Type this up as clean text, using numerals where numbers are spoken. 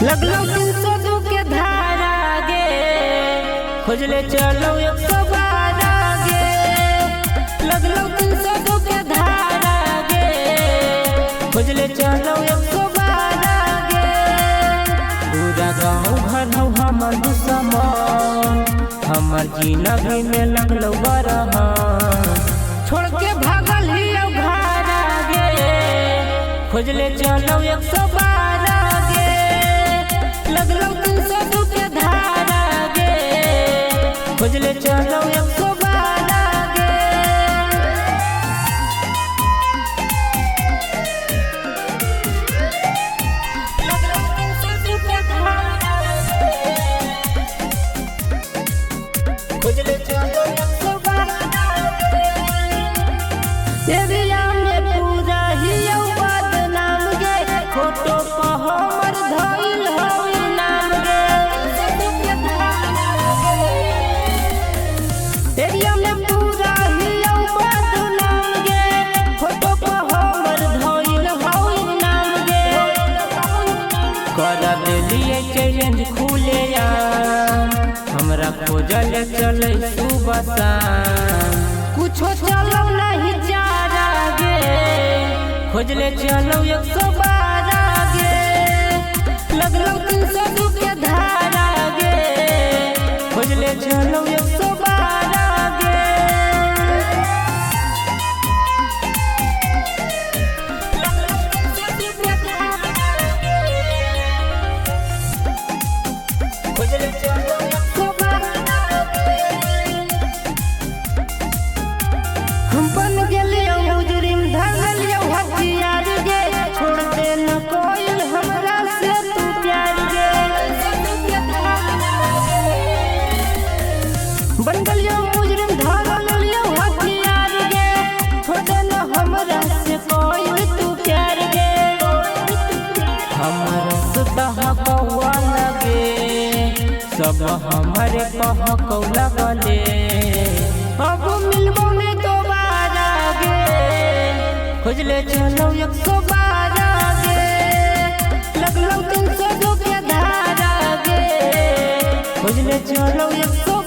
लगलो 302 के धारा गे, खोजले चलो 112 गे। लगलो 302 के धारा गे, खोजले चलो 112 गे। पूरा गाँव घर हौ हमर दुश्मन, हमर जिंदगी में लगलो बरहन। छोड़ के भागल ही घारा गे, खोजले चलो 112 गे। लगलो 302 के धारा गे, खोजले चलो 112 गे। लगलो 302 के धारा गे, खोजले चलो 112 गे। एरिया में पूरा ही बदनाम गे, फोटो पर हमर धइल हौ नाम गे। एरिया में पूरा ही बदनाम गे, फोटो पर हमर धइल हौ नाम गे। कर देलिए चैलेंज खुले हमरा खोजल चले सुबह शाम। कुछो चलो नहीं चारा गे, खोजले चलो 112 गे। लगलो 302 के धारा गे, खोजले चलो 112 गे। लगलो 302 के धारा गे, खोजले चलो 112 गे। हम बन गेलियो मुजरिम, धरलियो हथियार गे। छोड़ दे न कोई हमरा से तू प्यार गे। बन गेलियो मुजरिम, धरलियो हथियार गे। छोड़ दे न हमरा से कोई तू प्यार गे। हमरा सुतह कौआ लगे, सब हमारे कह कौला गले। अब मिलबो नहीं दोबारा गे, खोजले चलो 112 गे। लगलो 302 के धारा गे, खोजले चलो 112